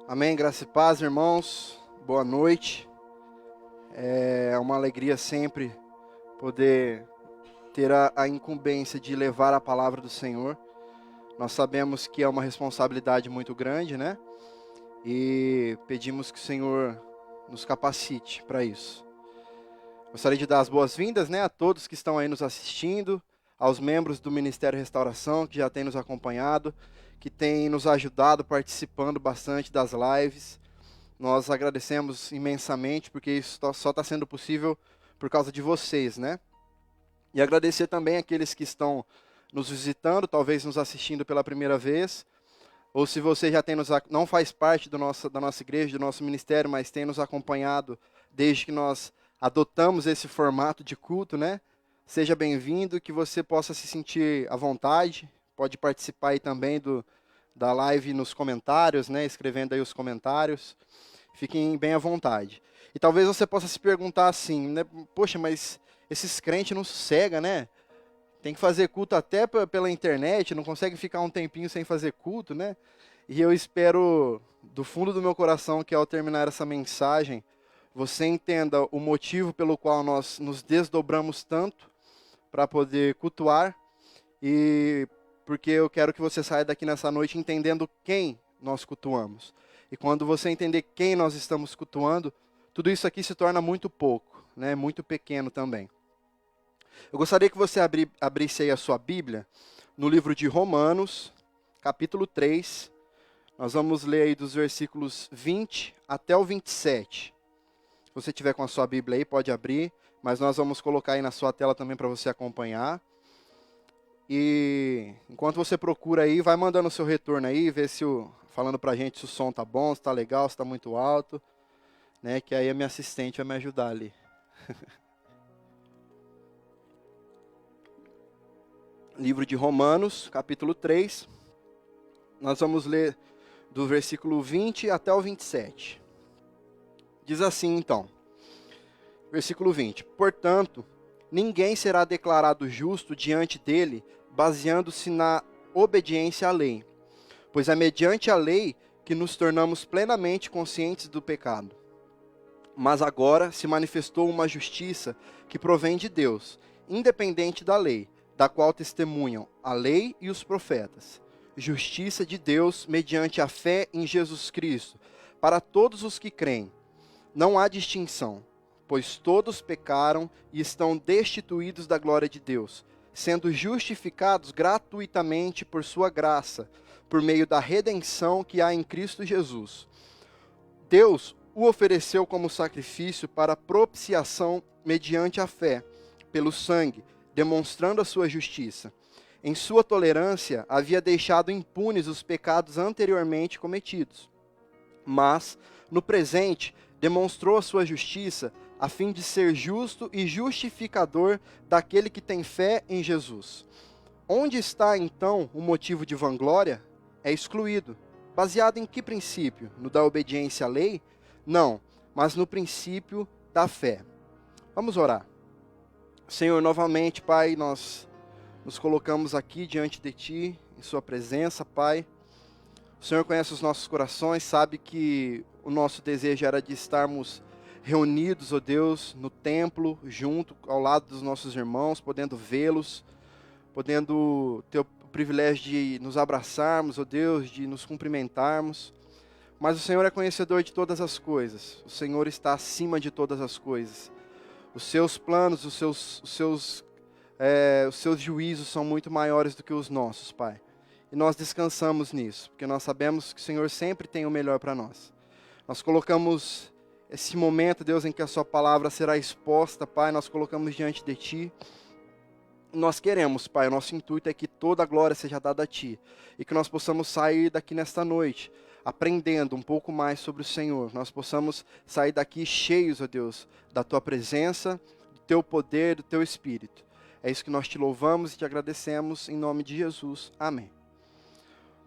Amém, graça e paz, irmãos. Boa noite. É uma alegria sempre poder ter a incumbência de levar a palavra do Senhor. Nós sabemos que é uma responsabilidade muito grande, né? E pedimos que o Senhor nos capacite para isso. Gostaria de dar as boas-vindas, né, a todos que estão aí nos assistindo, aos membros do Ministério Restauração que já têm nos acompanhado, que têm nos ajudado participando bastante das lives. Nós agradecemos imensamente, porque isso só está sendo possível por causa de vocês, né? E agradecer também aqueles que estão nos visitando, talvez nos assistindo pela primeira vez, ou se você já tem não faz parte da nossa igreja, do nosso ministério, mas tem nos acompanhado desde que nós adotamos esse formato de culto, né? Seja bem-vindo, que você possa se sentir à vontade, pode participar aí também da live nos comentários, né? Escrevendo aí os comentários. Fiquem bem à vontade. E talvez você possa se perguntar assim, né? Poxa, mas esses crentes não sossegam, né? Tem que fazer culto até pela internet, não consegue ficar um tempinho sem fazer culto, né? E eu espero, do fundo do meu coração, que ao terminar essa mensagem, você entenda o motivo pelo qual nós nos desdobramos tanto para poder cultuar, e porque eu quero que você saia daqui nessa noite entendendo quem nós cultuamos. E quando você entender quem nós estamos cultuando, tudo isso aqui se torna muito pouco, né? Muito pequeno também. Eu gostaria que você abrisse aí a sua Bíblia no livro de Romanos, capítulo 3. Nós vamos ler aí dos versículos 20 até o 27. Se você tiver com a sua Bíblia aí, pode abrir, mas nós vamos colocar aí na sua tela também para você acompanhar. E enquanto você procura aí, vai mandando o seu retorno aí, vê se falando pra gente se o som tá bom, se tá legal, se tá muito alto, né? Que aí a minha assistente vai me ajudar ali. Livro de Romanos, capítulo 3. Nós vamos ler do versículo 20 até o 27. Diz assim então, versículo 20. Portanto, ninguém será declarado justo diante dele, baseando-se na obediência à lei. Pois é mediante a lei que nos tornamos plenamente conscientes do pecado. Mas agora se manifestou uma justiça que provém de Deus, independente da lei, da qual testemunham a lei e os profetas. Justiça de Deus mediante a fé em Jesus Cristo, para todos os que creem. Não há distinção, pois todos pecaram e estão destituídos da glória de Deus, sendo justificados gratuitamente por sua graça, por meio da redenção que há em Cristo Jesus. Deus o ofereceu como sacrifício para propiciação mediante a fé, pelo sangue, demonstrando a sua justiça. Em sua tolerância, havia deixado impunes os pecados anteriormente cometidos. Mas, no presente, demonstrou a sua justiça, a fim de ser justo e justificador daquele que tem fé em Jesus. Onde está, então, o motivo de vanglória? É excluído. Baseado em que princípio? No da obediência à lei? Não, mas no princípio da fé. Vamos orar. Senhor, novamente, Pai, nós nos colocamos aqui diante de Ti, em Sua presença, Pai. O Senhor conhece os nossos corações, sabe que o nosso desejo era de estarmos reunidos, ó Deus, no templo, junto, ao lado dos nossos irmãos, podendo vê-los, podendo ter o privilégio de nos abraçarmos, ó Deus, de nos cumprimentarmos. Mas o Senhor é conhecedor de todas as coisas. O Senhor está acima de todas as coisas. Os seus planos, os seus juízos são muito maiores do que os nossos, Pai. E nós descansamos nisso, porque nós sabemos que o Senhor sempre tem o melhor para nós. Nós colocamos esse momento, Deus, em que a Sua palavra será exposta, Pai, nós colocamos diante de Ti. Nós queremos, Pai, o nosso intuito é que toda a glória seja dada a Ti. E que nós possamos sair daqui nesta noite, aprendendo um pouco mais sobre o Senhor. Nós possamos sair daqui cheios, ó Deus, da Tua presença, do Teu poder, do Teu Espírito. É isso que nós Te louvamos e Te agradecemos, em nome de Jesus. Amém.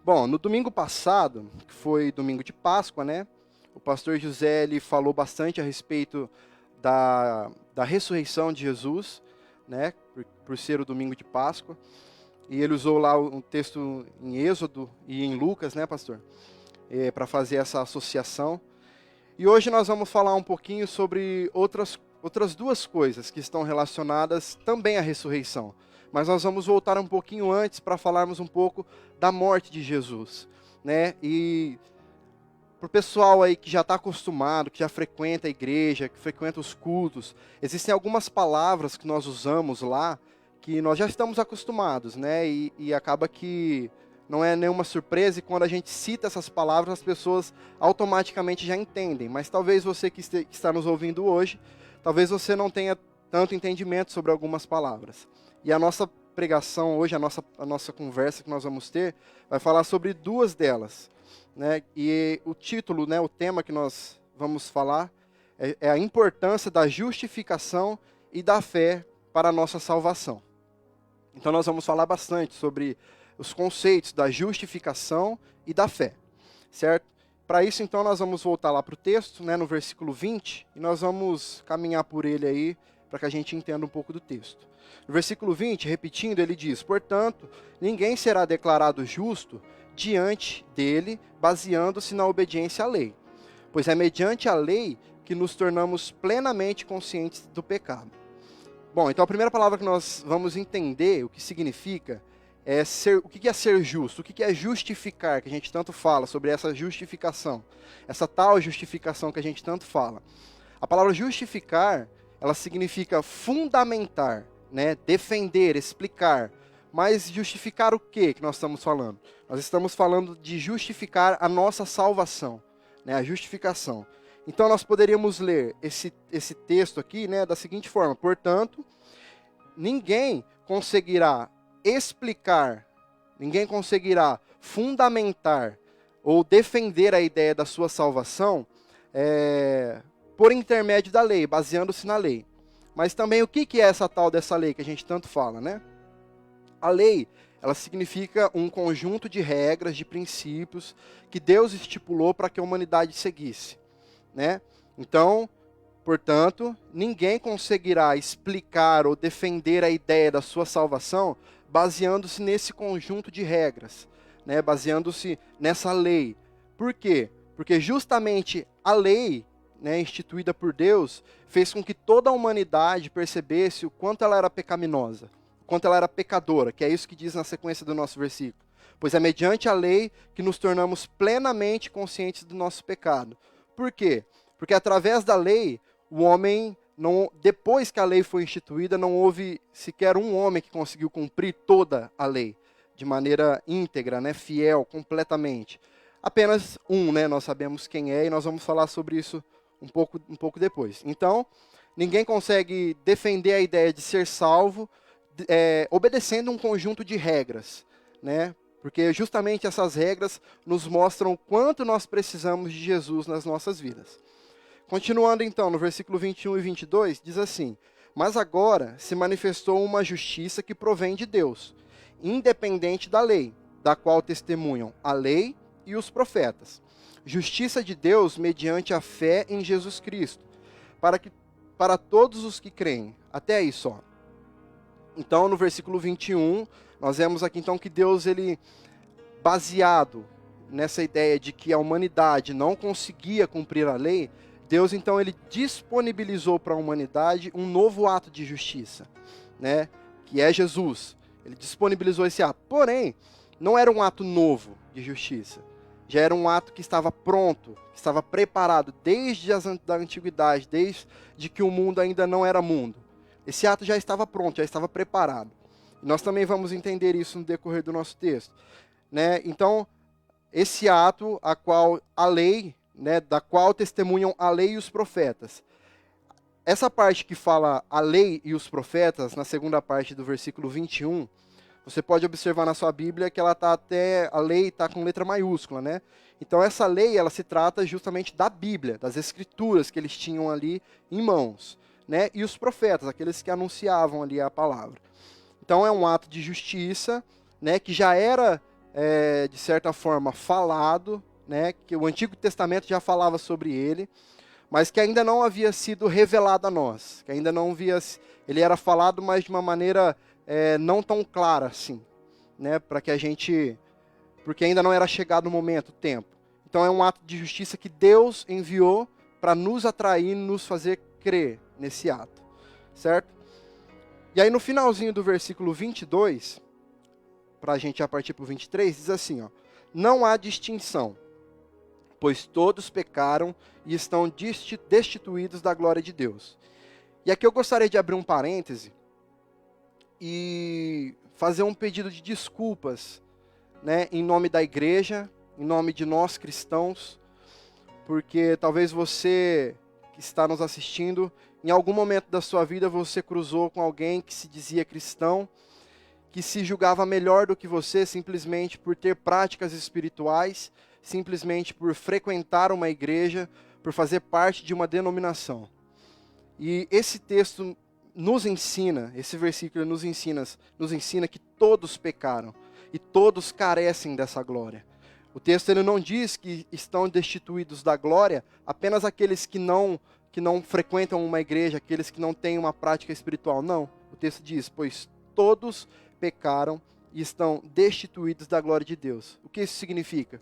Bom, no domingo passado, que foi domingo de Páscoa, né? O pastor José, ele falou bastante a respeito da ressurreição de Jesus, né? Por ser o domingo de Páscoa. E ele usou lá um texto em Êxodo e em Lucas, né, pastor? para fazer essa associação. E hoje nós vamos falar um pouquinho sobre outras duas coisas que estão relacionadas também à ressurreição. Mas nós vamos voltar um pouquinho antes para falarmos um pouco da morte de Jesus, né? E para o pessoal aí que já está acostumado, que já frequenta a igreja, que frequenta os cultos, existem algumas palavras que nós usamos lá que nós já estamos acostumados, né? E acaba que não é nenhuma surpresa e quando a gente cita essas palavras, as pessoas automaticamente já entendem. Mas talvez você que está nos ouvindo hoje, talvez você não tenha tanto entendimento sobre algumas palavras. E a nossa pregação hoje, a nossa conversa que nós vamos ter, vai falar sobre duas delas, né? E o título, né, o tema que nós vamos falar é a importância da justificação e da fé para a nossa salvação. Então nós vamos falar bastante sobre os conceitos da justificação e da fé, certo? Para isso, então, nós vamos voltar lá para o texto, né, no versículo 20, e nós vamos caminhar por ele aí, para que a gente entenda um pouco do texto. No versículo 20, repetindo, ele diz: portanto, ninguém será declarado justo diante dele, baseando-se na obediência à lei. Pois é mediante a lei que nos tornamos plenamente conscientes do pecado. Bom, então a primeira palavra que nós vamos entender, o que significa, é o que é ser justo, o que é justificar, que a gente tanto fala sobre essa justificação, essa tal justificação que a gente tanto fala. A palavra justificar, ela significa fundamentar, né, defender, explicar. Mas justificar o que nós estamos falando? Nós estamos falando de justificar a nossa salvação, né, a justificação. Então nós poderíamos ler esse texto aqui, né, da seguinte forma: portanto, ninguém conseguirá explicar, ninguém conseguirá fundamentar ou defender a ideia da sua salvação por intermédio da lei, baseando-se na lei. Mas também o que é essa tal dessa lei que a gente tanto fala, né? A lei, ela significa um conjunto de regras, de princípios que Deus estipulou para que a humanidade seguisse, né? Então, portanto, ninguém conseguirá explicar ou defender a ideia da sua salvação baseando-se nesse conjunto de regras, né? Baseando-se nessa lei. Por quê? Porque justamente a lei, né, instituída por Deus, fez com que toda a humanidade percebesse o quanto ela era pecaminosa, o quanto ela era pecadora, que é isso que diz na sequência do nosso versículo. Pois é mediante a lei que nos tornamos plenamente conscientes do nosso pecado. Por quê? Porque através da lei, o homem, depois que a lei foi instituída, não houve sequer um homem que conseguiu cumprir toda a lei, de maneira íntegra, né, fiel, completamente. Apenas um, né, nós sabemos quem é, e nós vamos falar sobre isso um pouco depois. Então, ninguém consegue defender a ideia de ser salvo obedecendo um conjunto de regras, né? Porque justamente essas regras nos mostram o quanto nós precisamos de Jesus nas nossas vidas. Continuando então, no versículo 21 e 22, diz assim: mas agora se manifestou uma justiça que provém de Deus, independente da lei, da qual testemunham a lei e os profetas. Justiça de Deus mediante a fé em Jesus Cristo, para todos os que creem. Até aí só. Então, no versículo 21, nós vemos aqui então que Deus, ele, baseado nessa ideia de que a humanidade não conseguia cumprir a lei, Deus então ele disponibilizou para a humanidade um novo ato de justiça, né, que é Jesus. Ele disponibilizou esse ato. Porém, não era um ato novo de justiça. Já era um ato que estava pronto, que estava preparado desde a antiguidade, desde que o mundo ainda não era mundo. Esse ato já estava pronto, já estava preparado. Nós também vamos entender isso no decorrer do nosso texto, né? Então, esse ato a qual a lei, né, da qual testemunham a lei e os profetas. Essa parte que fala a lei e os profetas, na segunda parte do versículo 21, você pode observar na sua Bíblia que a lei está com letra maiúscula, né? Então essa lei, ela se trata justamente da Bíblia, das escrituras que eles tinham ali em mãos, né? E os profetas, aqueles que anunciavam ali a palavra. Então é um ato de justiça, né? Que já era, de certa forma, falado, né? Que o Antigo Testamento já falava sobre ele, mas que ainda não havia sido revelado a nós, que ainda não havia, ele era falado, mas de uma maneira não tão clara assim, né, para que a gente, porque ainda não era chegado o momento, o tempo. Então é um ato de justiça que Deus enviou para nos atrair, nos fazer crer nesse ato, certo? E aí no finalzinho do versículo 22, para a gente já partir para o 23, diz assim, ó: não há distinção, pois todos pecaram e estão destituídos da glória de Deus. E aqui eu gostaria de abrir um parêntese e fazer um pedido de desculpas, né, em nome da igreja, em nome de nós cristãos, porque talvez você que está nos assistindo, em algum momento da sua vida você cruzou com alguém que se dizia cristão, que se julgava melhor do que você simplesmente por ter práticas espirituais, simplesmente por frequentar uma igreja, por fazer parte de uma denominação. E esse texto nos ensina, esse versículo nos ensina que todos pecaram e todos carecem dessa glória. O texto ele não diz que estão destituídos da glória apenas aqueles que não frequentam uma igreja, aqueles que não têm uma prática espiritual. Não, o texto diz, pois todos pecaram e estão destituídos da glória de Deus. O que isso significa?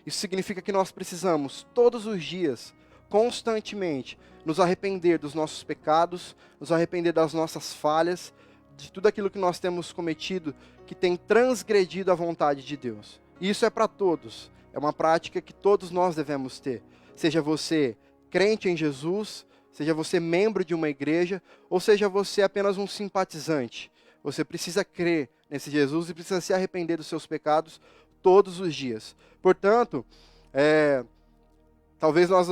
Isso significa que nós precisamos, todos os dias, constantemente, nos arrepender dos nossos pecados, nos arrepender das nossas falhas, de tudo aquilo que nós temos cometido, que tem transgredido a vontade de Deus. E isso é para todos, é uma prática que todos nós devemos ter. Seja você crente em Jesus, seja você membro de uma igreja, ou seja você apenas um simpatizante. Você precisa crer nesse Jesus e precisa se arrepender dos seus pecados todos os dias. Portanto, talvez nós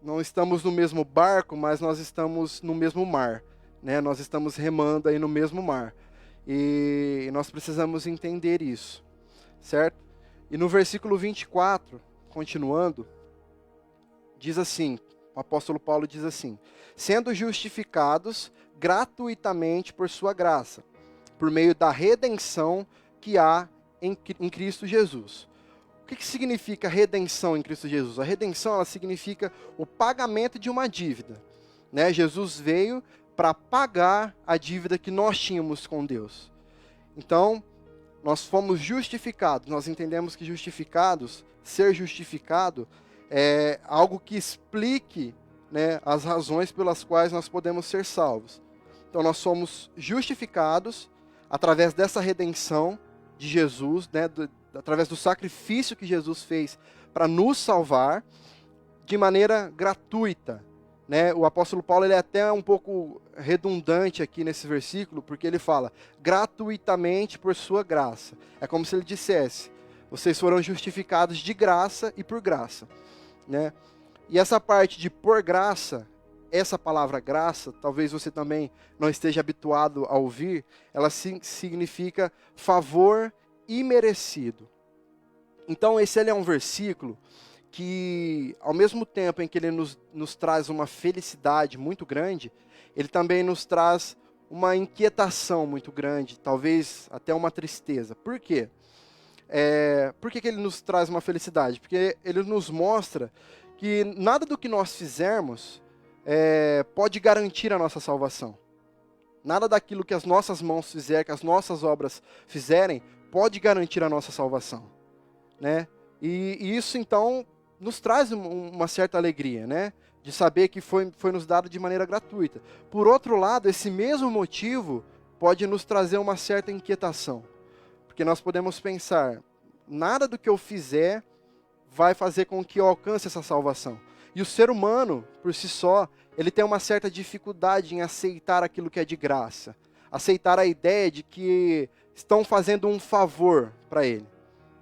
não estamos no mesmo barco, mas nós estamos no mesmo mar, né? Nós estamos remando aí no mesmo mar. E nós precisamos entender isso, certo? E no versículo 24, continuando, diz assim, o apóstolo Paulo diz assim: sendo justificados gratuitamente por sua graça, por meio da redenção que há em Cristo Jesus. O que significa redenção em Cristo Jesus? A redenção ela significa o pagamento de uma dívida, né? Jesus veio para pagar a dívida que nós tínhamos com Deus. Então, nós fomos justificados. Nós entendemos que ser justificado é algo que explique, né, as razões pelas quais nós podemos ser salvos. Então nós somos justificados através dessa redenção de Jesus, né, através do sacrifício que Jesus fez para nos salvar de maneira gratuita, né? O apóstolo Paulo ele é até um pouco redundante aqui nesse versículo, porque ele fala gratuitamente por sua graça. É como se ele dissesse, vocês foram justificados de graça e por graça, né? E essa parte de por graça, essa palavra graça, talvez você também não esteja habituado a ouvir, ela significa favor imerecido. Então esse é um versículo que, ao mesmo tempo em que ele nos traz uma felicidade muito grande, ele também nos traz uma inquietação muito grande, talvez até uma tristeza. Por quê? Por que ele nos traz uma felicidade? Porque ele nos mostra que nada do que nós fizermos pode garantir a nossa salvação. Nada daquilo que as nossas mãos fizerem, que as nossas obras fizerem, pode garantir a nossa salvação, né? E isso, então, nos traz uma certa alegria, né? De saber que foi nos dado de maneira gratuita. Por outro lado, esse mesmo motivo pode nos trazer uma certa inquietação. Porque nós podemos pensar, nada do que eu fizer vai fazer com que eu alcance essa salvação. E o ser humano, por si só, ele tem uma certa dificuldade em aceitar aquilo que é de graça. Aceitar a ideia de que estão fazendo um favor para ele.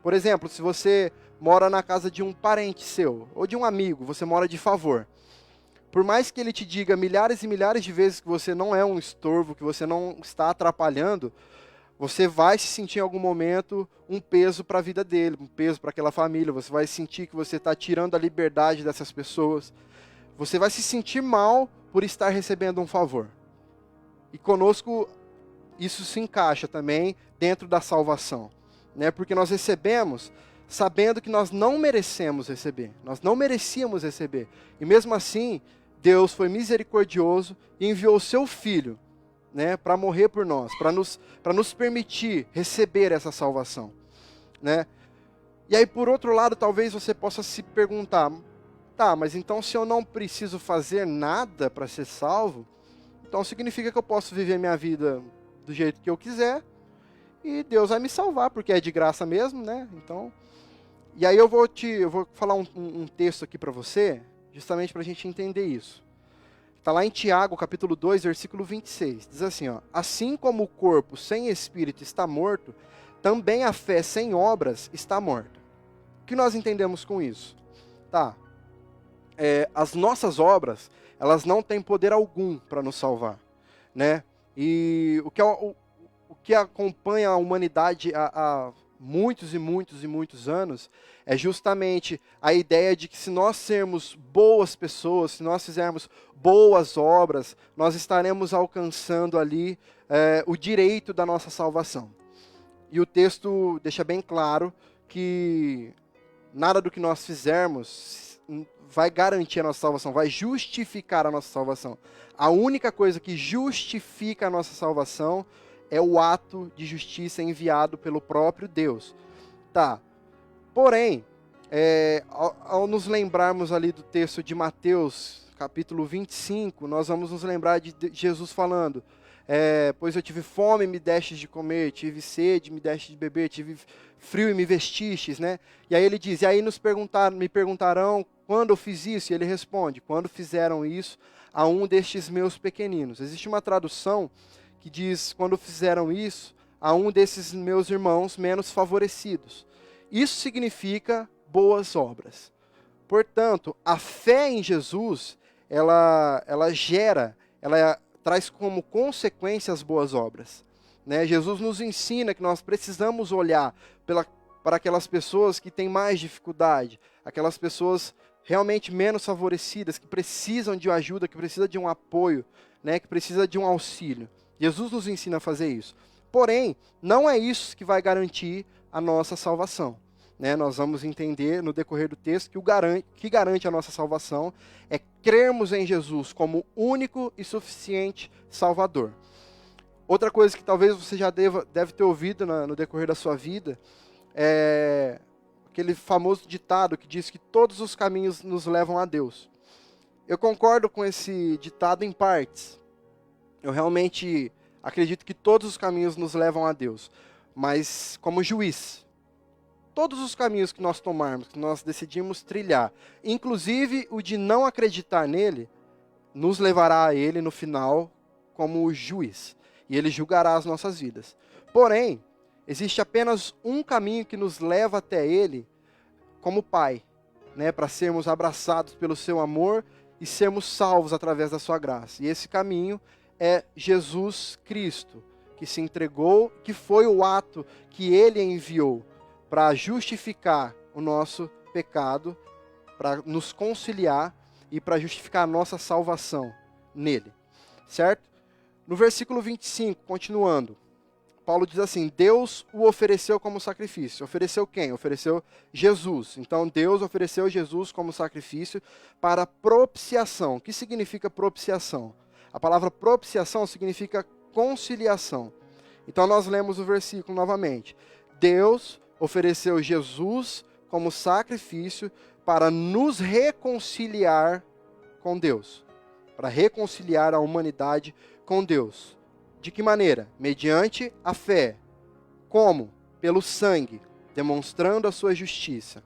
Por exemplo, se você mora na casa de um parente seu, ou de um amigo, você mora de favor. Por mais que ele te diga milhares e milhares de vezes que você não é um estorvo, que você não está atrapalhando, você vai se sentir em algum momento um peso para a vida dele, um peso para aquela família. Você vai sentir que você está tirando a liberdade dessas pessoas. Você vai se sentir mal por estar recebendo um favor. E conosco isso se encaixa também dentro da salvação, né? Porque nós recebemos sabendo que nós não merecemos receber. Nós não merecíamos receber. E mesmo assim, Deus foi misericordioso e enviou o seu Filho, né, para morrer por nós, para nos permitir receber essa salvação, né? E aí, por outro lado, talvez você possa se perguntar, tá, mas então se eu não preciso fazer nada para ser salvo, então significa que eu posso viver minha vida do jeito que eu quiser e Deus vai me salvar, porque é de graça mesmo, né? Então, e aí eu vou falar um texto aqui para você, justamente para a gente entender isso. Está lá em Tiago, capítulo 2, versículo 26. Diz assim, ó: assim como o corpo sem espírito está morto, também a fé sem obras está morta. O que nós entendemos com isso? Tá, as nossas obras, elas não têm poder algum para nos salvar, né? E o que acompanha a humanidade há muitos e muitos e muitos anos é justamente a ideia de que se nós sermos boas pessoas, se nós fizermos boas obras, nós estaremos alcançando ali o direito da nossa salvação. E o texto deixa bem claro que nada do que nós fizermos vai garantir a nossa salvação, vai justificar a nossa salvação. A única coisa que justifica a nossa salvação é o ato de justiça enviado pelo próprio Deus. Tá. Porém, ao nos lembrarmos ali do texto de Mateus, capítulo 25, nós vamos nos lembrar de Jesus falando, pois eu tive fome e me destes de comer, tive sede e me destes de beber, tive frio e me vestistes, né? E aí ele diz, e aí me perguntarão quando eu fiz isso, e ele responde, quando fizeram isso a um destes meus pequeninos. Existe uma tradução que diz, quando fizeram isso a um desses meus irmãos menos favorecidos. Isso significa boas obras. Portanto, a fé em Jesus, ela traz como consequência as boas obras. Né? Jesus nos ensina que nós precisamos olhar para aquelas pessoas que têm mais dificuldade, aquelas pessoas realmente menos favorecidas, que precisam de ajuda, que precisam de um apoio, né? Que precisam de um auxílio. Jesus nos ensina a fazer isso. Porém, não é isso que vai garantir a nossa salvação. Né? Nós vamos entender no decorrer do texto que o que garante a nossa salvação é crermos em Jesus como único e suficiente Salvador. Outra coisa que talvez você já deve ter ouvido no decorrer da sua vida é aquele famoso ditado que diz que todos os caminhos nos levam a Deus. Eu concordo com esse ditado em partes. Eu realmente acredito que todos os caminhos nos levam a Deus. Mas como juiz, todos os caminhos que nós tomarmos, que nós decidimos trilhar, inclusive o de não acreditar nele, nos levará a ele no final como juiz. E ele julgará as nossas vidas. Porém, existe apenas um caminho que nos leva até ele como Pai, né, para sermos abraçados pelo seu amor e sermos salvos através da sua graça. E esse caminho é Jesus Cristo, que se entregou, que foi o ato que ele enviou para justificar o nosso pecado, para nos conciliar e para justificar a nossa salvação nele. Certo? No versículo 25, continuando, Paulo diz assim, Deus o ofereceu como sacrifício. Ofereceu quem? Ofereceu Jesus. Então Deus ofereceu Jesus como sacrifício para propiciação. O que significa propiciação? A palavra propiciação significa conciliação. Então nós lemos o versículo novamente. Deus ofereceu Jesus como sacrifício para nos reconciliar com Deus. Para reconciliar a humanidade com Deus. De que maneira? Mediante a fé. Como? Pelo sangue, demonstrando a sua justiça.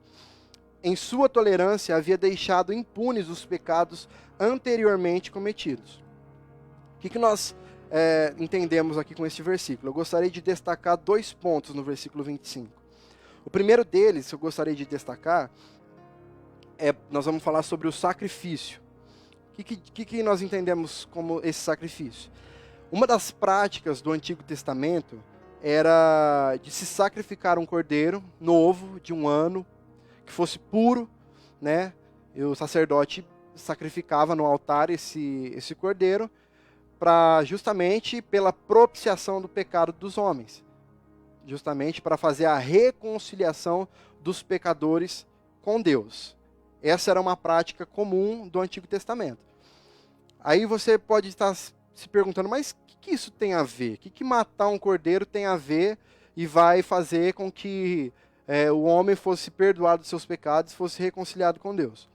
Em sua tolerância havia deixado impunes os pecados anteriormente cometidos. O que nós entendemos aqui com este versículo? Eu gostaria de destacar 2 pontos no versículo 25. O primeiro deles, eu gostaria de destacar, nós vamos falar sobre o sacrifício. O que nós entendemos como esse sacrifício? Uma das práticas do Antigo Testamento era de se sacrificar um cordeiro novo, de 1 ano, que fosse puro, né? E o sacerdote sacrificava no altar esse cordeiro, justamente pela propiciação do pecado dos homens. Justamente para fazer a reconciliação dos pecadores com Deus. Essa era uma prática comum do Antigo Testamento. Aí você pode estar se perguntando, mas o que isso tem a ver? O que matar um cordeiro tem a ver e vai fazer com que o homem fosse perdoado dos seus pecados e fosse reconciliado com Deus.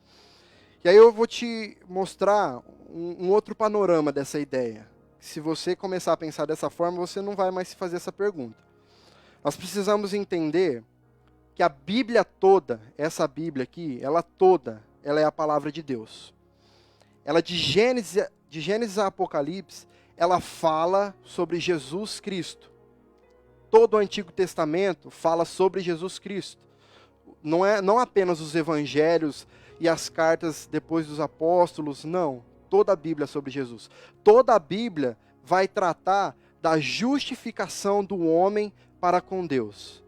E aí eu vou te mostrar um outro panorama dessa ideia. Se você começar a pensar dessa forma, você não vai mais se fazer essa pergunta. Nós precisamos entender que a Bíblia toda, essa Bíblia aqui, ela é a palavra de Deus. Ela de Gênesis a Apocalipse, ela fala sobre Jesus Cristo. Todo o Antigo Testamento fala sobre Jesus Cristo. Não apenas os evangelhos e as cartas depois dos apóstolos, não. Toda a Bíblia é sobre Jesus. Toda a Bíblia vai tratar da justificação do homem para com Deus.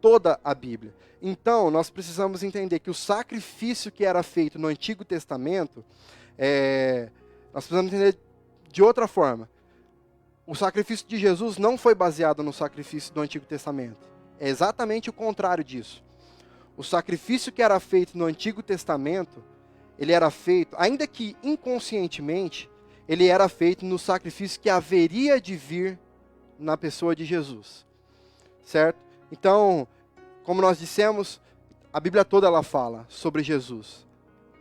Toda a Bíblia. Então, nós precisamos entender que o sacrifício que era feito no Antigo Testamento, nós precisamos entender de outra forma. O sacrifício de Jesus não foi baseado no sacrifício do Antigo Testamento. É exatamente o contrário disso. O sacrifício que era feito no Antigo Testamento, ele era feito, ainda que inconscientemente, ele era feito no sacrifício que haveria de vir na pessoa de Jesus. Certo? Então, como nós dissemos, a Bíblia toda ela fala sobre Jesus.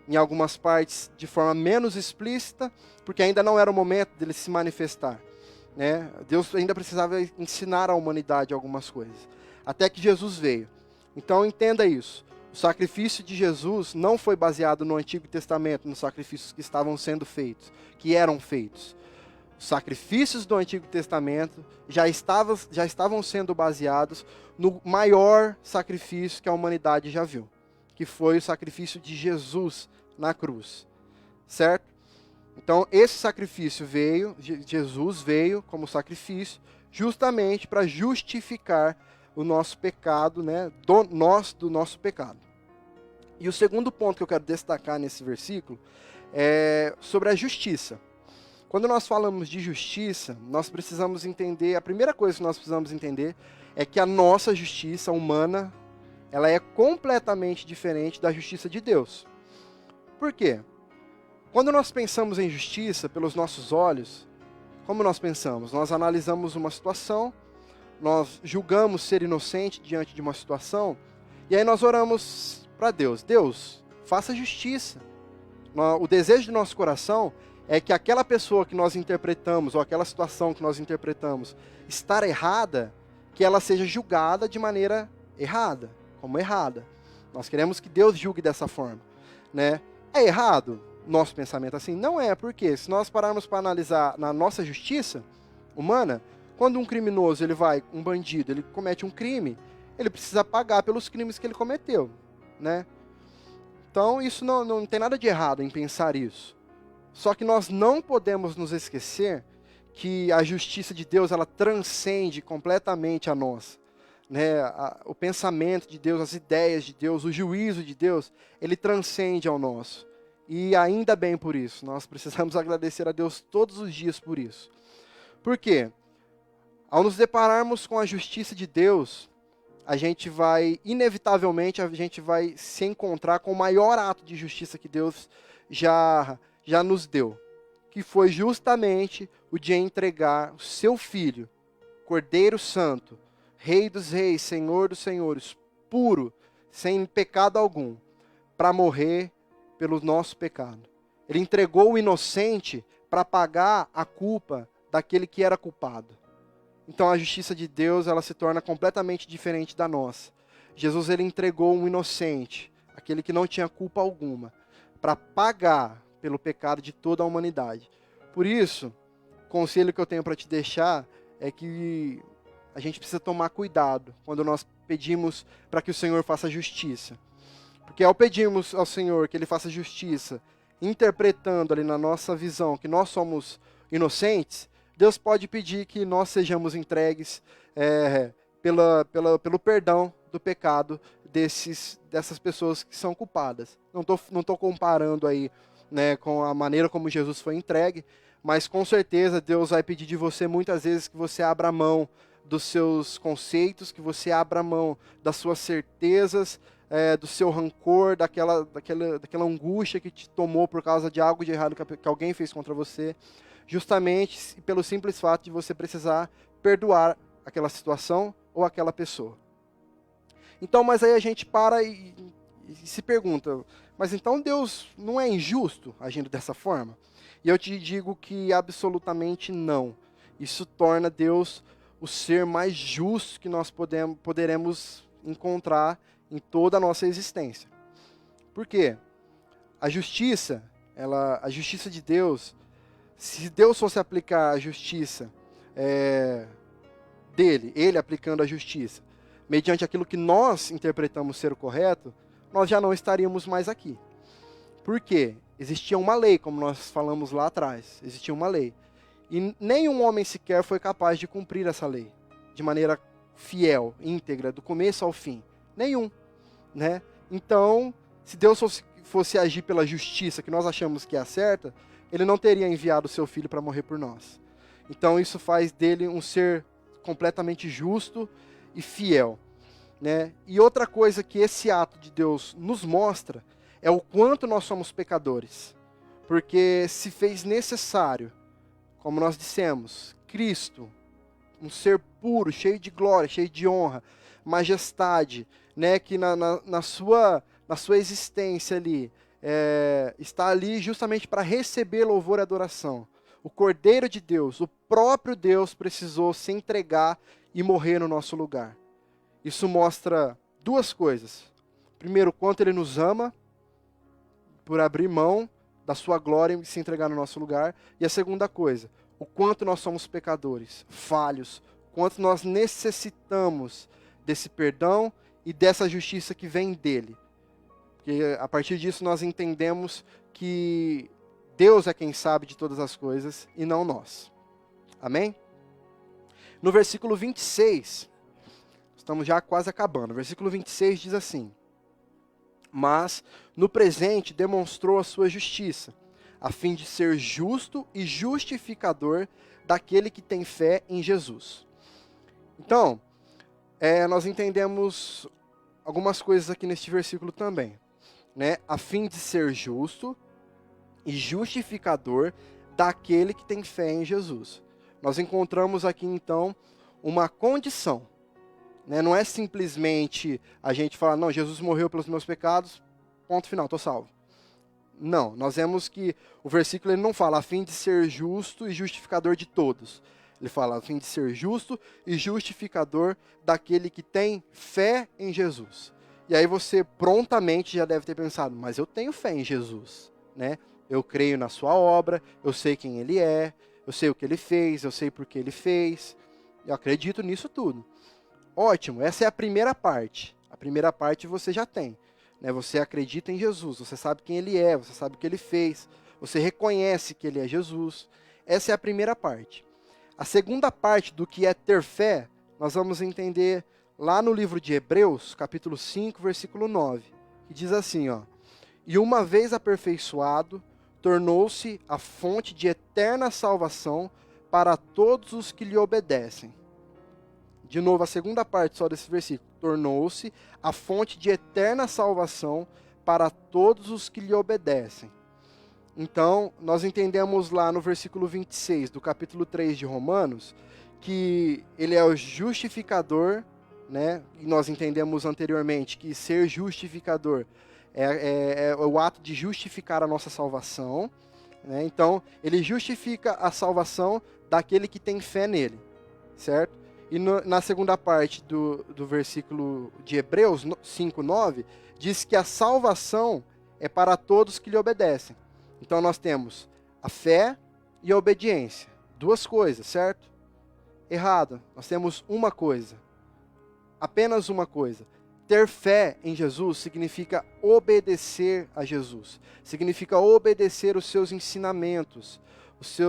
Em algumas partes de forma menos explícita, porque ainda não era o momento dele se manifestar. Né? Deus ainda precisava ensinar à humanidade algumas coisas. Até que Jesus veio. Então entenda isso. O sacrifício de Jesus não foi baseado no Antigo Testamento, nos sacrifícios que estavam sendo feitos, que eram feitos. Os sacrifícios do Antigo Testamento já estavam sendo baseados no maior sacrifício que a humanidade já viu, que foi o sacrifício de Jesus na cruz. Certo? Então, esse sacrifício Jesus veio como sacrifício, justamente para justificar o nosso pecado, né, do nosso pecado. E o segundo ponto que eu quero destacar nesse versículo é sobre a justiça. Quando nós falamos de justiça, nós precisamos entender, a primeira coisa que nós precisamos entender é que a nossa justiça humana, ela é completamente diferente da justiça de Deus. Por quê? Quando nós pensamos em justiça pelos nossos olhos, como nós pensamos? Nós analisamos uma situação, nós julgamos ser inocente diante de uma situação, e aí nós oramos para Deus. Deus, faça justiça. O desejo do nosso coração é que aquela pessoa que nós interpretamos, ou aquela situação que nós interpretamos, estar errada, que ela seja julgada de maneira errada, como errada. Nós queremos que Deus julgue dessa forma. Né? É errado? Nosso pensamento assim? Não é, porque se nós pararmos para analisar na nossa justiça humana, quando um criminoso, um bandido, ele comete um crime, ele precisa pagar pelos crimes que ele cometeu, né? Então, isso não tem nada de errado em pensar isso. Só que nós não podemos nos esquecer que a justiça de Deus, ela transcende completamente a nossa. Né? O pensamento de Deus, as ideias de Deus, o juízo de Deus, ele transcende ao nosso. E ainda bem por isso. Nós precisamos agradecer a Deus todos os dias por isso. Por quê? Ao nos depararmos com a justiça de Deus, inevitavelmente, a gente vai se encontrar com o maior ato de justiça que Deus já nos deu, que foi justamente o de entregar o seu Filho, Cordeiro Santo, Rei dos Reis, Senhor dos Senhores, puro, sem pecado algum, para morrer pelo nosso pecado. Ele entregou o inocente para pagar a culpa daquele que era culpado. Então a justiça de Deus, ela se torna completamente diferente da nossa. Jesus, ele entregou um inocente, aquele que não tinha culpa alguma, para pagar pelo pecado de toda a humanidade. Por isso, o conselho que eu tenho para te deixar é que a gente precisa tomar cuidado quando nós pedimos para que o Senhor faça justiça. Porque ao pedirmos ao Senhor que Ele faça justiça, interpretando ali na nossa visão que nós somos inocentes, Deus pode pedir que nós sejamos entregues pelo perdão do pecado dessas pessoas que são culpadas. Não tô comparando aí, né, com a maneira como Jesus foi entregue, mas com certeza Deus vai pedir de você muitas vezes que você abra mão dos seus conceitos, que você abra mão das suas certezas, do seu rancor, daquela angústia que te tomou por causa de algo de errado que alguém fez contra você, justamente pelo simples fato de você precisar perdoar aquela situação ou aquela pessoa. Então, mas aí a gente para e se pergunta, mas então Deus não é injusto agindo dessa forma? E eu te digo que absolutamente não. Isso torna Deus o ser mais justo que nós poderemos encontrar em toda a nossa existência. Por quê? A justiça de Deus, se Deus fosse aplicar a justiça dele, ele aplicando a justiça, mediante aquilo que nós interpretamos ser o correto, nós já não estaríamos mais aqui. Por quê? Existia uma lei, como nós falamos lá atrás, existia uma lei. E nenhum homem sequer foi capaz de cumprir essa lei, de maneira fiel, íntegra, do começo ao fim. Nenhum, né? Então, se Deus fosse agir pela justiça que nós achamos que é a certa, ele não teria enviado o seu filho para morrer por nós. Então, isso faz dele um ser completamente justo e fiel, né? E outra coisa que esse ato de Deus nos mostra é o quanto nós somos pecadores. Porque se fez necessário, como nós dissemos, Cristo, um ser puro, cheio de glória, cheio de honra, majestade, né, que na sua existência ali, está ali justamente para receber louvor e adoração. O Cordeiro de Deus, o próprio Deus precisou se entregar e morrer no nosso lugar. Isso mostra duas coisas. Primeiro, o quanto Ele nos ama, por abrir mão da sua glória e se entregar no nosso lugar. E a segunda coisa, o quanto nós somos pecadores, falhos, quanto nós necessitamos desse perdão e dessa justiça que vem dele. Porque a partir disso nós entendemos que Deus é quem sabe de todas as coisas e não nós. Amém? No versículo 26, estamos já quase acabando. O versículo 26 diz assim: mas no presente demonstrou a sua justiça, a fim de ser justo e justificador daquele que tem fé em Jesus. Então, nós entendemos algumas coisas aqui neste versículo também, né? A fim de ser justo e justificador daquele que tem fé em Jesus. Nós encontramos aqui, então, uma condição. Não é simplesmente a gente falar, não, Jesus morreu pelos meus pecados, ponto final, estou salvo. Não, nós vemos que o versículo ele não fala a fim de ser justo e justificador de todos. Ele fala a fim de ser justo e justificador daquele que tem fé em Jesus. E aí você prontamente já deve ter pensado, mas eu tenho fé em Jesus, né? Eu creio na sua obra, eu sei quem ele é, eu sei o que ele fez, eu sei por que ele fez, eu acredito nisso tudo. Ótimo, essa é a primeira parte. A primeira parte você já tem, né? Você acredita em Jesus, você sabe quem ele é, você sabe o que ele fez, você reconhece que ele é Jesus. Essa é a primeira parte. A segunda parte do que é ter fé, nós vamos entender lá no livro de Hebreus, capítulo 5, versículo 9, que diz assim, ó: e uma vez aperfeiçoado, tornou-se a fonte de eterna salvação para todos os que lhe obedecem. De novo, a segunda parte só desse versículo. Tornou-se a fonte de eterna salvação para todos os que lhe obedecem. Então, nós entendemos lá no versículo 26 do capítulo 3 de Romanos, que ele é o justificador, né? E nós entendemos anteriormente que ser justificador é o ato de justificar a nossa salvação, né? Então, ele justifica a salvação daquele que tem fé nele, certo? E na segunda parte do versículo de Hebreus 5:9, diz que a salvação é para todos que lhe obedecem. Então nós temos a fé e a obediência. Duas coisas, certo? Errado. Nós temos uma coisa. Apenas uma coisa. Ter fé em Jesus significa obedecer a Jesus. Significa obedecer os seus ensinamentos,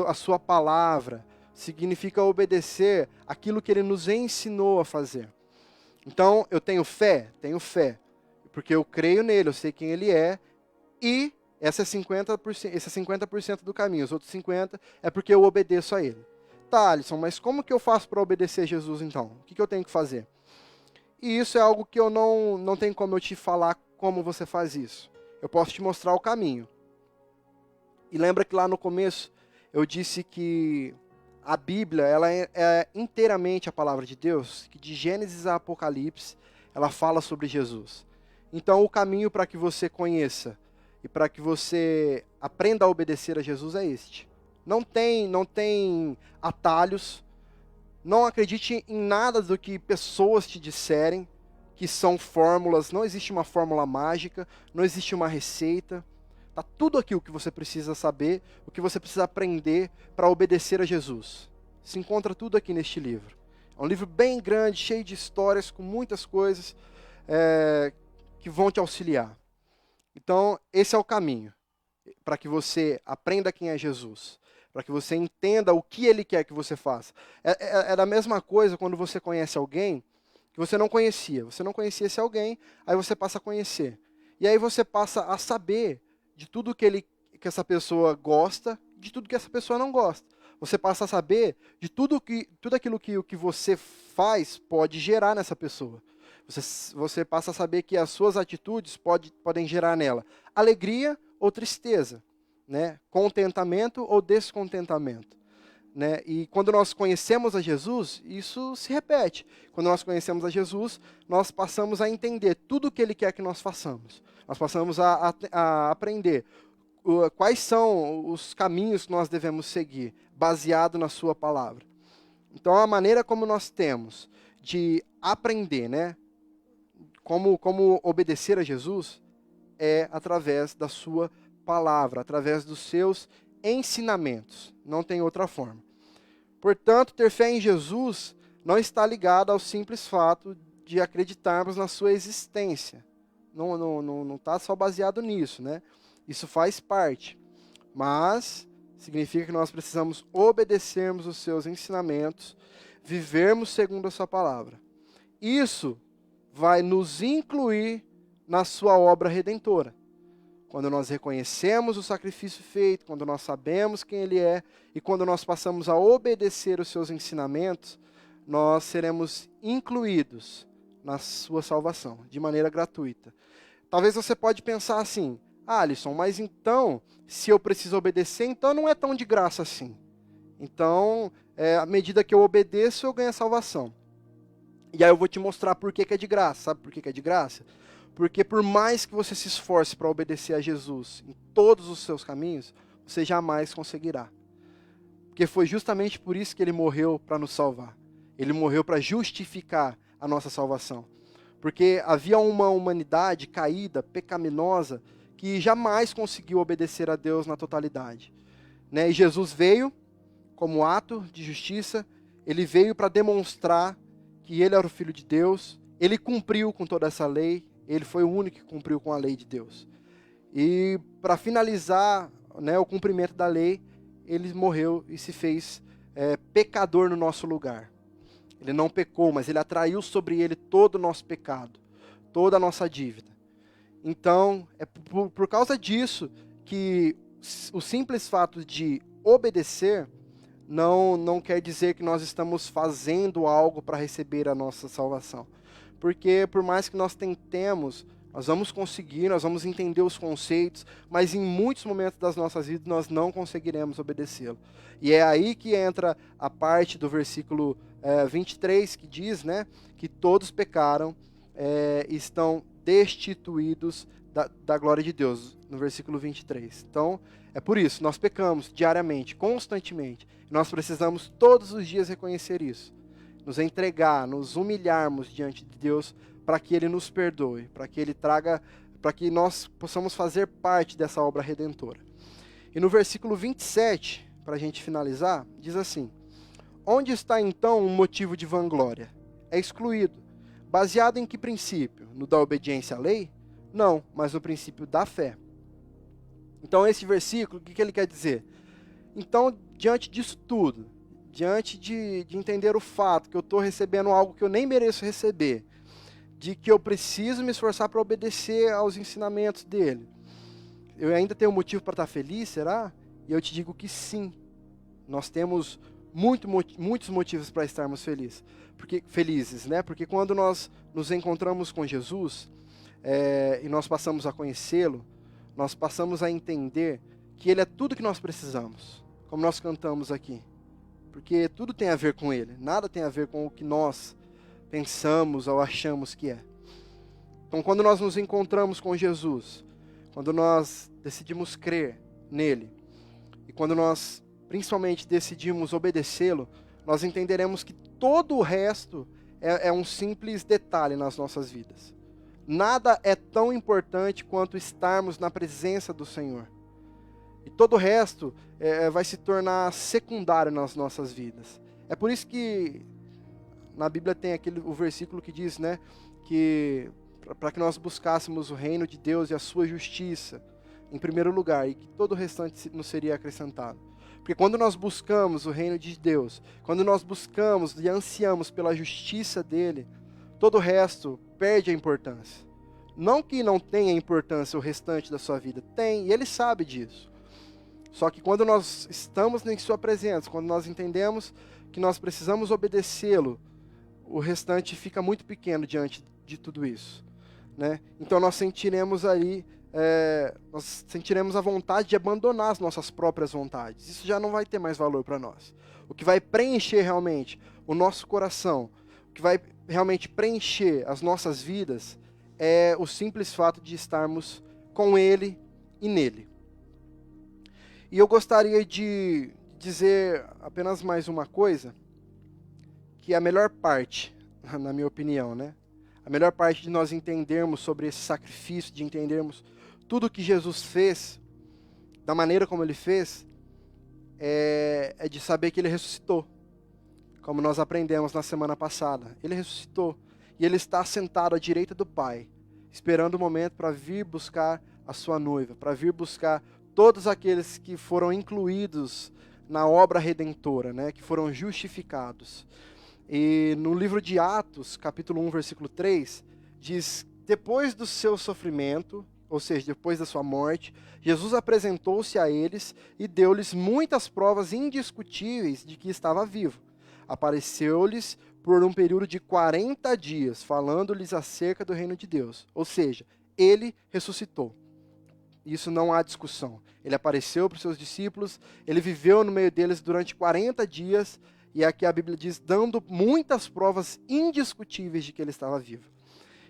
a sua palavra. Significa obedecer aquilo que ele nos ensinou a fazer. Então, eu tenho fé, porque eu creio nele, eu sei quem ele é, e esse é 50% do caminho, os outros 50% é porque eu obedeço a ele. Tá, Alisson, mas como que eu faço para obedecer a Jesus então? O que eu tenho que fazer? E isso é algo que eu não tenho como eu te falar como você faz isso. Eu posso te mostrar o caminho. E lembra que lá no começo eu disse que a Bíblia ela é inteiramente a palavra de Deus, que de Gênesis a Apocalipse ela fala sobre Jesus. Então, o caminho para que você conheça e para que você aprenda a obedecer a Jesus é este. Não tem atalhos. Não acredite em nada do que pessoas te disserem, que são fórmulas. Não existe uma fórmula mágica, não existe uma receita. Está tudo aqui o que você precisa saber, o que você precisa aprender para obedecer a Jesus. Se encontra tudo aqui neste livro. É um livro bem grande, cheio de histórias, com muitas coisas que vão te auxiliar. Então, esse é o caminho para que você aprenda quem é Jesus, para que você entenda o que Ele quer que você faça. É da mesma coisa quando você conhece alguém que você não conhecia. Você não conhecia esse alguém, aí você passa a conhecer. E aí você passa a saber de tudo que essa pessoa gosta, de tudo que essa pessoa não gosta. Você passa a saber de tudo aquilo que o que você faz pode gerar nessa pessoa. Você passa a saber que as suas atitudes podem gerar nela alegria ou tristeza, né? Contentamento ou descontentamento. Né? E quando nós conhecemos a Jesus, isso se repete. Quando nós conhecemos a Jesus, nós passamos a entender tudo o que Ele quer que nós façamos. Nós passamos a aprender quais são os caminhos que nós devemos seguir, baseado na sua palavra. Então, a maneira como nós temos de aprender, né? Como obedecer a Jesus, é através da sua palavra, através dos seus ensinamentos. Não tem outra forma. Portanto, ter fé em Jesus não está ligado ao simples fato de acreditarmos na sua existência. Não está só baseado nisso, né? Isso faz parte. Mas significa que nós precisamos obedecermos os seus ensinamentos, vivermos segundo a sua palavra. Isso vai nos incluir na sua obra redentora. Quando nós reconhecemos o sacrifício feito, quando nós sabemos quem Ele é, e quando nós passamos a obedecer os seus ensinamentos, nós seremos incluídos na sua salvação, de maneira gratuita. Talvez você pode pensar assim, Alisson, mas então, se eu preciso obedecer, então não é tão de graça assim. Então, à medida que eu obedeço, eu ganho a salvação. E aí eu vou te mostrar por que é de graça. Sabe por que é de graça? Porque por mais que você se esforce para obedecer a Jesus em todos os seus caminhos, você jamais conseguirá. Porque foi justamente por isso que Ele morreu para nos salvar. Ele morreu para justificar a nossa salvação. Porque havia uma humanidade caída, pecaminosa, que jamais conseguiu obedecer a Deus na totalidade. Né? E Jesus veio como ato de justiça, Ele veio para demonstrar que Ele era o Filho de Deus, Ele cumpriu com toda essa lei, Ele foi o único que cumpriu com a lei de Deus. E para finalizar, né, o cumprimento da lei, Ele morreu e se fez pecador no nosso lugar. Ele não pecou, mas Ele atraiu sobre Ele todo o nosso pecado, toda a nossa dívida. Então, é por causa disso que o simples fato de obedecer não quer dizer que nós estamos fazendo algo para receber a nossa salvação. Porque por mais que nós tentemos, nós vamos conseguir, nós vamos entender os conceitos, mas em muitos momentos das nossas vidas nós não conseguiremos obedecê-lo. E é aí que entra a parte do versículo 23, que diz, né, que todos pecaram e estão destituídos da glória de Deus, no versículo 23. Então, é por isso, nós pecamos diariamente, constantemente. Nós precisamos todos os dias reconhecer isso. Nos entregar, nos humilharmos diante de Deus para que Ele nos perdoe, para que Ele traga, para que nós possamos fazer parte dessa obra redentora. E no versículo 27, para a gente finalizar, diz assim: onde está então o motivo de vanglória? É excluído. Baseado em que princípio? No da obediência à lei? Não, mas no princípio da fé. Então esse versículo, o que ele quer dizer? Então, diante disso tudo, diante de entender o fato que eu estou recebendo algo que eu nem mereço receber, de que eu preciso me esforçar para obedecer aos ensinamentos dele, eu ainda tenho motivo para estar feliz, será? E eu te digo que sim, nós temos muitos motivos para estarmos felizes, né? Porque quando nós nos encontramos com Jesus e nós passamos a conhecê-lo, nós passamos a entender que Ele é tudo que nós precisamos, como nós cantamos aqui. Porque tudo tem a ver com Ele, nada tem a ver com o que nós pensamos ou achamos que é. Então, quando nós nos encontramos com Jesus, quando nós decidimos crer nele, e quando nós, principalmente, decidimos obedecê-lo, nós entenderemos que todo o resto é um simples detalhe nas nossas vidas. Nada é tão importante quanto estarmos na presença do Senhor. E todo o resto vai se tornar secundário nas nossas vidas. É por isso que na Bíblia tem o versículo que diz, né, que para que nós buscássemos o reino de Deus e a sua justiça em primeiro lugar, e que todo o restante nos seria acrescentado. Porque quando nós buscamos o reino de Deus, quando nós buscamos e ansiamos pela justiça dele, todo o resto perde a importância. Não que não tenha importância o restante da sua vida, tem, e ele sabe disso. Só que quando nós estamos em sua presença, quando nós entendemos que nós precisamos obedecê-lo, o restante fica muito pequeno diante de tudo isso, né? Então nós sentiremos a vontade de abandonar as nossas próprias vontades. Isso já não vai ter mais valor para nós. O que vai preencher realmente o nosso coração, o que vai realmente preencher as nossas vidas, é o simples fato de estarmos com Ele e nele. E eu gostaria de dizer apenas mais uma coisa, que é a melhor parte, na minha opinião, né? A melhor parte de nós entendermos sobre esse sacrifício, de entendermos tudo o que Jesus fez, da maneira como Ele fez, é de saber que Ele ressuscitou. Como nós aprendemos na semana passada. Ele ressuscitou. E Ele está sentado à direita do Pai, esperando o momento para vir buscar a sua noiva, para vir buscar todos aqueles que foram incluídos na obra redentora, né, que foram justificados. E no livro de Atos, capítulo 1, versículo 3, diz: depois do seu sofrimento, ou seja, depois da sua morte, Jesus apresentou-se a eles e deu-lhes muitas provas indiscutíveis de que estava vivo. Apareceu-lhes por um período de 40 dias, falando-lhes acerca do reino de Deus. Ou seja, ele ressuscitou. Isso não há discussão. Ele apareceu para os seus discípulos, ele viveu no meio deles durante 40 dias, e aqui a Bíblia diz, dando muitas provas indiscutíveis de que ele estava vivo.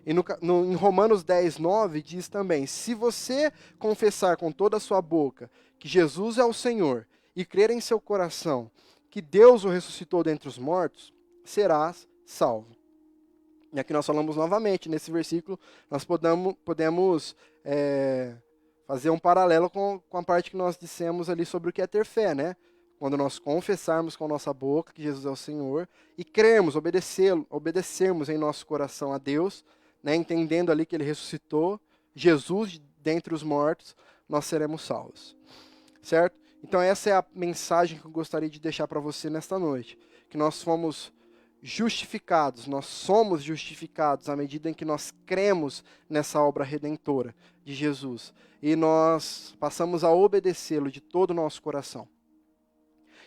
E em Romanos 10, 9, diz também: se você confessar com toda a sua boca que Jesus é o Senhor, e crer em seu coração que Deus o ressuscitou dentre os mortos, serás salvo. E aqui nós falamos novamente, nesse versículo, nós podemos fazer um paralelo com a parte que nós dissemos ali sobre o que é ter fé, né? Quando nós confessarmos com a nossa boca que Jesus é o Senhor e crermos, obedecermos em nosso coração a Deus, né, entendendo ali que Ele ressuscitou, Jesus dentre os mortos, nós seremos salvos. Certo? Então essa é a mensagem que eu gostaria de deixar para você nesta noite. Que nós fomos justificados, nós somos justificados à medida em que nós cremos nessa obra redentora de Jesus. E nós passamos a obedecê-lo de todo o nosso coração.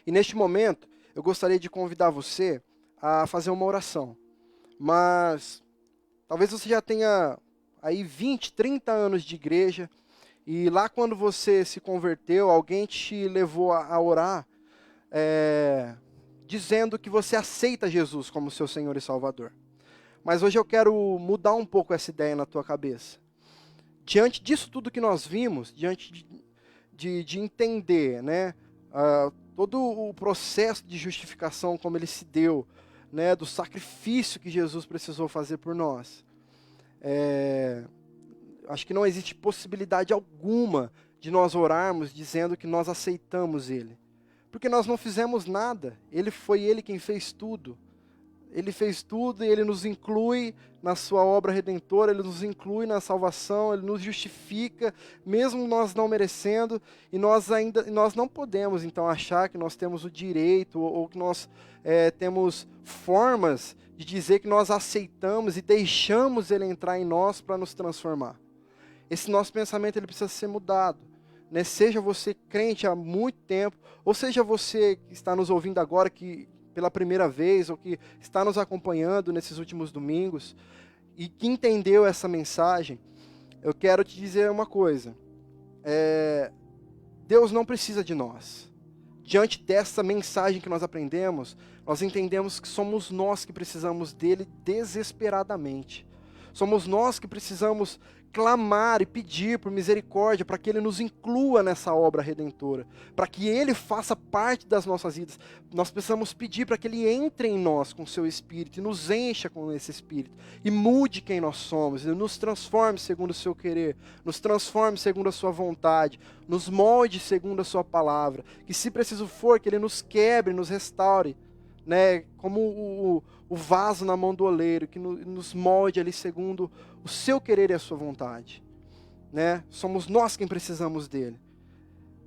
E neste momento, eu gostaria de convidar você a fazer uma oração. Mas talvez você já tenha aí 20, 30 anos de igreja, e lá quando você se converteu, alguém te levou a orar, dizendo que você aceita Jesus como seu Senhor e Salvador. Mas hoje eu quero mudar um pouco essa ideia na tua cabeça. Diante disso tudo que nós vimos, diante de entender, né, todo o processo de justificação, como ele se deu, né, do sacrifício que Jesus precisou fazer por nós, acho que não existe possibilidade alguma de nós orarmos dizendo que nós aceitamos Ele. Porque nós não fizemos nada, foi Ele quem fez tudo. Ele fez tudo e Ele nos inclui na sua obra redentora, Ele nos inclui na salvação, Ele nos justifica, mesmo nós não merecendo, e nós não podemos então achar que nós temos o direito, ou que nós temos formas de dizer que nós aceitamos e deixamos Ele entrar em nós para nos transformar. Esse nosso pensamento ele precisa ser mudado. Né? Seja você crente há muito tempo, ou seja você que está nos ouvindo agora, que pela primeira vez, ou que está nos acompanhando nesses últimos domingos, e que entendeu essa mensagem, eu quero te dizer uma coisa. Deus não precisa de nós. Diante dessa mensagem que nós aprendemos, nós entendemos que somos nós que precisamos dele desesperadamente. Somos nós que precisamos clamar e pedir por misericórdia para que Ele nos inclua nessa obra redentora, para que Ele faça parte das nossas vidas. Nós precisamos pedir para que Ele entre em nós com o seu Espírito e nos encha com esse Espírito e mude quem nós somos, e nos transforme segundo o seu querer, nos transforme segundo a sua vontade, nos molde segundo a sua palavra, que se preciso for, que Ele nos quebre, nos restaure, né, como o vaso na mão do oleiro, que nos molde ali segundo o seu querer e a sua vontade, né? Somos nós quem precisamos dele,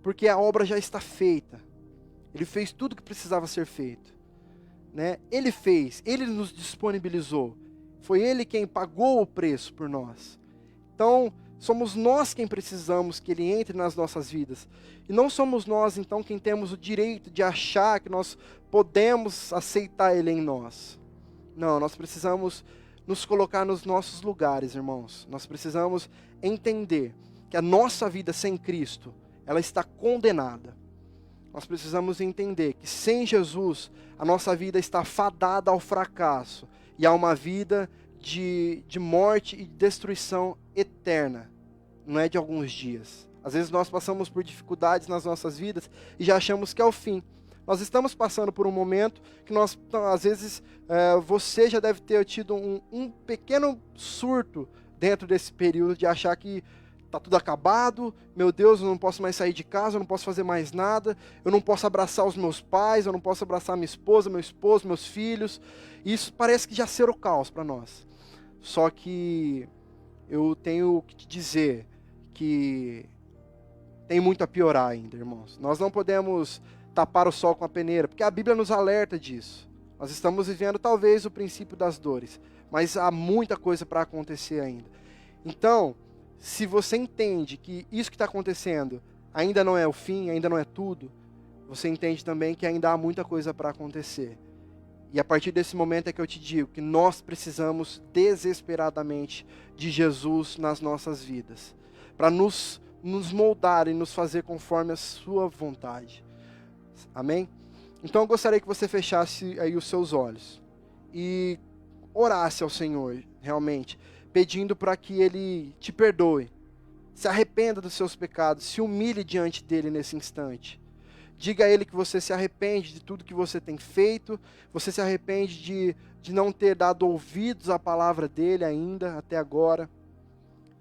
porque a obra já está feita. Ele fez tudo o que precisava ser feito, né? Ele fez, Ele nos disponibilizou, foi Ele quem pagou o preço por nós. Então, somos nós quem precisamos que Ele entre nas nossas vidas. E não somos nós, então, quem temos o direito de achar que nós podemos aceitar Ele em nós. Não, nós precisamos nos colocar nos nossos lugares, irmãos. Nós precisamos entender que a nossa vida sem Cristo, ela está condenada. Nós precisamos entender que sem Jesus, a nossa vida está fadada ao fracasso e a uma vida de morte e destruição eterna, não é de alguns dias. Às vezes nós passamos por dificuldades nas nossas vidas e já achamos que é o fim. Nós estamos passando por um momento que nós, às vezes, você já deve ter tido um pequeno surto dentro desse período de achar que está tudo acabado, meu Deus, eu não posso mais sair de casa, eu não posso fazer mais nada, eu não posso abraçar os meus pais, eu não posso abraçar minha esposa, meu esposo, meus filhos. Isso parece que já ser o caos para nós. Só que eu tenho que te dizer que tem muito a piorar ainda, irmãos. Nós não podemos tapar o sol com a peneira, porque a Bíblia nos alerta disso. Nós estamos vivendo talvez o princípio das dores, mas há muita coisa para acontecer ainda. Então, se você entende que isso que está acontecendo ainda não é o fim, ainda não é tudo, você entende também que ainda há muita coisa para acontecer. E a partir desse momento é que eu te digo que nós precisamos desesperadamente de Jesus nas nossas vidas, para nos moldar e nos fazer conforme a sua vontade. Amém? Então eu gostaria que você fechasse aí os seus olhos e orasse ao Senhor, realmente, pedindo para que Ele te perdoe, se arrependa dos seus pecados, se humilhe diante dEle nesse instante. Diga a Ele que você se arrepende de tudo que você tem feito, você se arrepende de não ter dado ouvidos à palavra dEle ainda, até agora.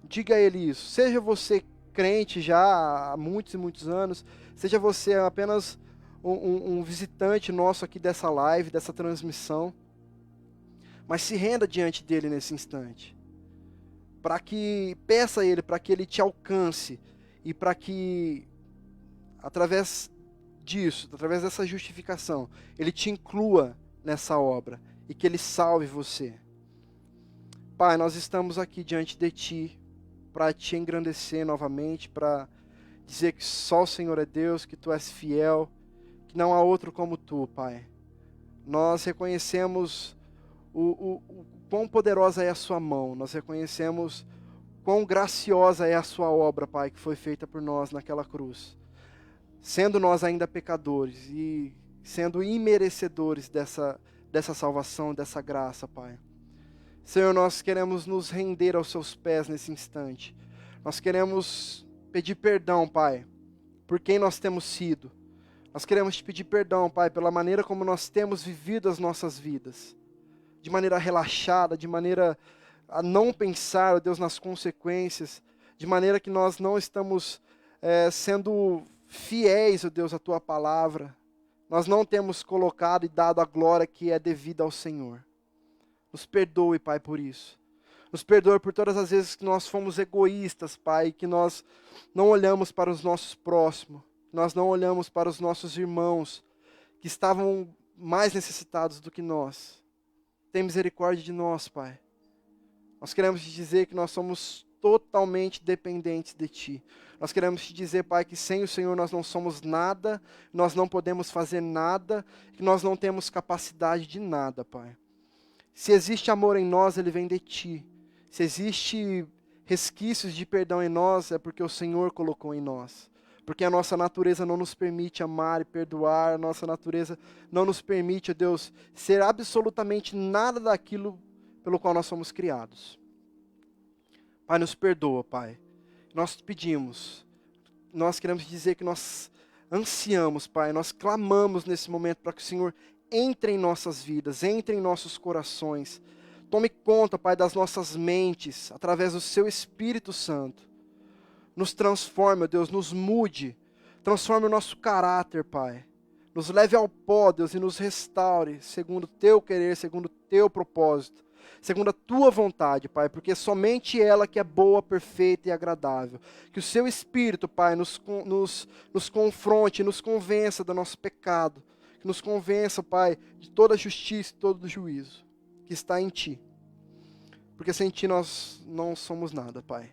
Diga a Ele isso. Seja você crente já há muitos e muitos anos, seja você apenas um visitante nosso aqui dessa live, dessa transmissão, mas se renda diante dEle nesse instante. Peça a Ele para que Ele te alcance e para que, através disso, através dessa justificação, Ele te inclua nessa obra e que Ele salve você. Pai, nós estamos aqui diante de Ti para Te engrandecer novamente, para dizer que só o Senhor é Deus, que Tu és fiel, que não há outro como Tu, Pai. Nós reconhecemos o quão poderosa é a Sua mão, nós reconhecemos quão graciosa é a Sua obra, Pai, que foi feita por nós naquela cruz. Sendo nós ainda pecadores e sendo imerecedores dessa salvação, dessa graça, Pai. Senhor, nós queremos nos render aos Seus pés nesse instante. Nós queremos pedir perdão, Pai, por quem nós temos sido. Nós queremos Te pedir perdão, Pai, pela maneira como nós temos vivido as nossas vidas. De maneira relaxada, de maneira a não pensar, ó Deus, nas consequências. De maneira que nós não estamos sendo fiéis, ó Deus, à Tua palavra. Nós não temos colocado e dado a glória que é devida ao Senhor. Nos perdoe, Pai, por isso. Nos perdoe por todas as vezes que nós fomos egoístas, Pai, que nós não olhamos para os nossos próximos, nós não olhamos para os nossos irmãos que estavam mais necessitados do que nós. Tem misericórdia de nós, Pai. Nós queremos te dizer que nós somos totalmente dependentes de Ti. Nós queremos te dizer, Pai, que sem o Senhor nós não somos nada, nós não podemos fazer nada, que nós não temos capacidade de nada, Pai. Se existe amor em nós, ele vem de Ti. Se existe resquícios de perdão em nós, é porque o Senhor colocou em nós. Porque a nossa natureza não nos permite amar e perdoar, a nossa natureza não nos permite, ó Deus, ser absolutamente nada daquilo pelo qual nós somos criados. Pai, nos perdoa, Pai. Nós te pedimos, nós queremos dizer que nós ansiamos, Pai, nós clamamos nesse momento para que o Senhor entre em nossas vidas, entre em nossos corações. Tome conta, Pai, das nossas mentes, através do Seu Espírito Santo. Nos transforme, ó Deus, nos mude, transforme o nosso caráter, Pai. Nos leve ao pó, Deus, e nos restaure, segundo o Teu querer, segundo o Teu propósito, segundo a Tua vontade, Pai, porque somente ela que é boa, perfeita e agradável. Que o Seu Espírito, Pai, nos confronte, nos convença do nosso pecado, que nos convença, Pai, de toda a justiça e todo o juízo que está em Ti. Porque sem Ti nós não somos nada, Pai.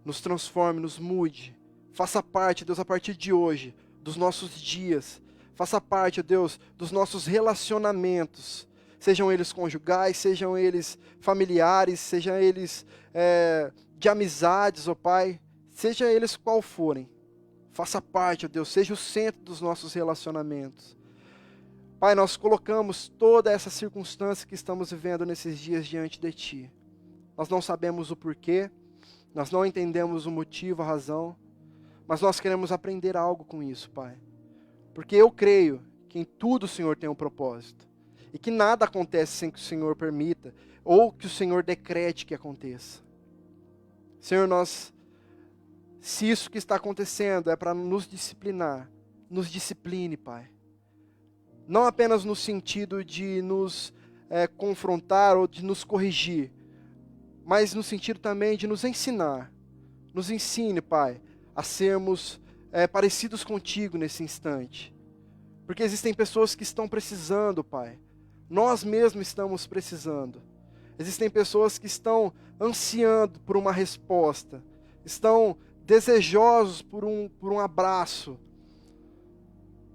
Nos transforme, nos mude, faça parte, Deus, a partir de hoje, dos nossos dias, faça parte, Deus, dos nossos relacionamentos, sejam eles conjugais, sejam eles familiares, sejam eles de amizades, ó Pai, seja eles qual forem, faça parte, ó Deus, seja o centro dos nossos relacionamentos. Pai, nós colocamos toda essa circunstância que estamos vivendo nesses dias diante de Ti. Nós não sabemos o porquê, nós não entendemos o motivo, a razão, mas nós queremos aprender algo com isso, Pai. Porque eu creio que em tudo o Senhor tem um propósito. E que nada acontece sem que o Senhor permita, ou que o Senhor decrete que aconteça. Senhor, se isso que está acontecendo é para nos disciplinar, nos discipline, Pai. Não apenas no sentido de nos confrontar ou de nos corrigir, mas no sentido também de nos ensinar. Nos ensine, Pai, a sermos parecidos contigo nesse instante. Porque existem pessoas que estão precisando, Pai. Nós mesmos estamos precisando. Existem pessoas que estão ansiando por uma resposta. Estão desejosos por um abraço.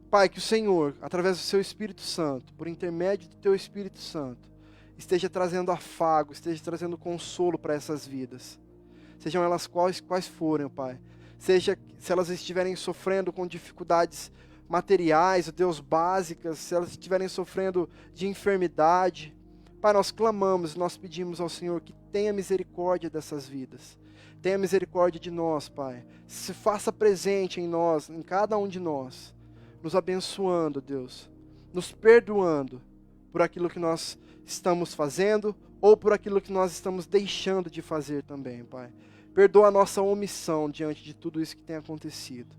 Pai, que o Senhor, através do Seu Espírito Santo, por intermédio do Teu Espírito Santo, esteja trazendo afago, esteja trazendo consolo para essas vidas. Sejam elas quais forem, Pai. Seja se elas estiverem sofrendo com dificuldades materiais, Deus, básicas, se elas estiverem sofrendo de enfermidade. Pai, nós clamamos, nós pedimos ao Senhor que tenha misericórdia dessas vidas. Tenha misericórdia de nós, Pai. Se faça presente em nós, em cada um de nós. Nos abençoando, Deus. Nos perdoando por aquilo que nós estamos fazendo ou por aquilo que nós estamos deixando de fazer também, Pai. Perdoa a nossa omissão diante de tudo isso que tem acontecido.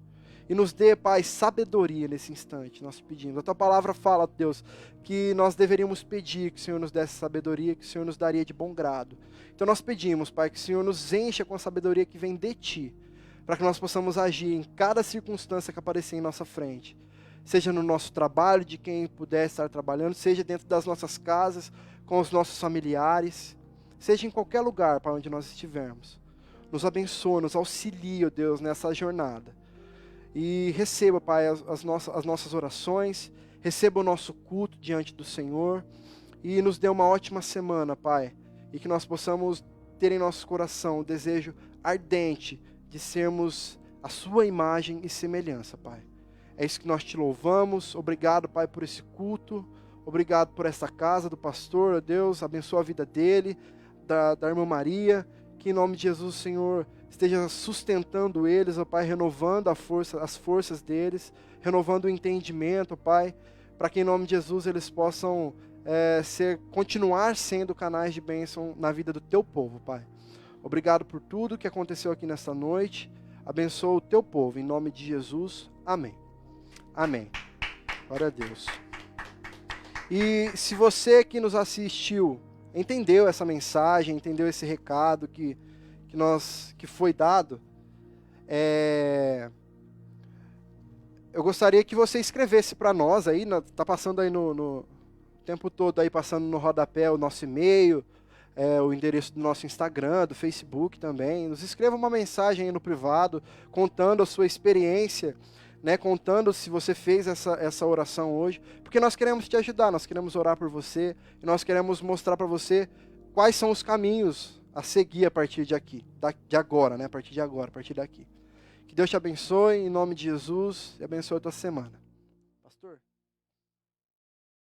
E nos dê, Pai, sabedoria nesse instante, nós pedimos. A Tua palavra fala, Deus, que nós deveríamos pedir que o Senhor nos desse sabedoria, que o Senhor nos daria de bom grado. Então nós pedimos, Pai, que o Senhor nos encha com a sabedoria que vem de Ti, para que nós possamos agir em cada circunstância que aparecer em nossa frente. Seja no nosso trabalho, de quem puder estar trabalhando, seja dentro das nossas casas, com os nossos familiares, seja em qualquer lugar para onde nós estivermos. Nos abençoa, nos auxilia, Deus, nessa jornada. E receba, Pai, as nossas orações, receba o nosso culto diante do Senhor e nos dê uma ótima semana, Pai. E que nós possamos ter em nosso coração o desejo ardente de sermos a Sua imagem e semelhança, Pai. É isso que nós Te louvamos. Obrigado, Pai, por esse culto. Obrigado por essa casa do pastor, ó Deus. Abençoa a vida dele, da irmã Maria. Que em nome de Jesus, Senhor, esteja sustentando eles, ó Pai, renovando as forças deles, renovando o entendimento, ó Pai, para que em nome de Jesus eles possam continuar sendo canais de bênção na vida do Teu povo, Pai. Obrigado por tudo que aconteceu aqui nesta noite. Abençoa o Teu povo, em nome de Jesus. Amém. Amém. Glória a Deus. E se você que nos assistiu entendeu essa mensagem, entendeu esse recado que foi dado, eu gostaria que você escrevesse para nós aí, tá passando aí no tempo todo aí, passando no rodapé o nosso e-mail, o endereço do nosso Instagram, do Facebook também. Nos escreva uma mensagem aí no privado, contando a sua experiência, né, contando se você fez essa oração hoje, porque nós queremos te ajudar, nós queremos orar por você, e nós queremos mostrar para você quais são os caminhos a seguir a partir de agora, né, a partir de agora, a partir daqui. Que Deus te abençoe, em nome de Jesus, e abençoe a tua semana.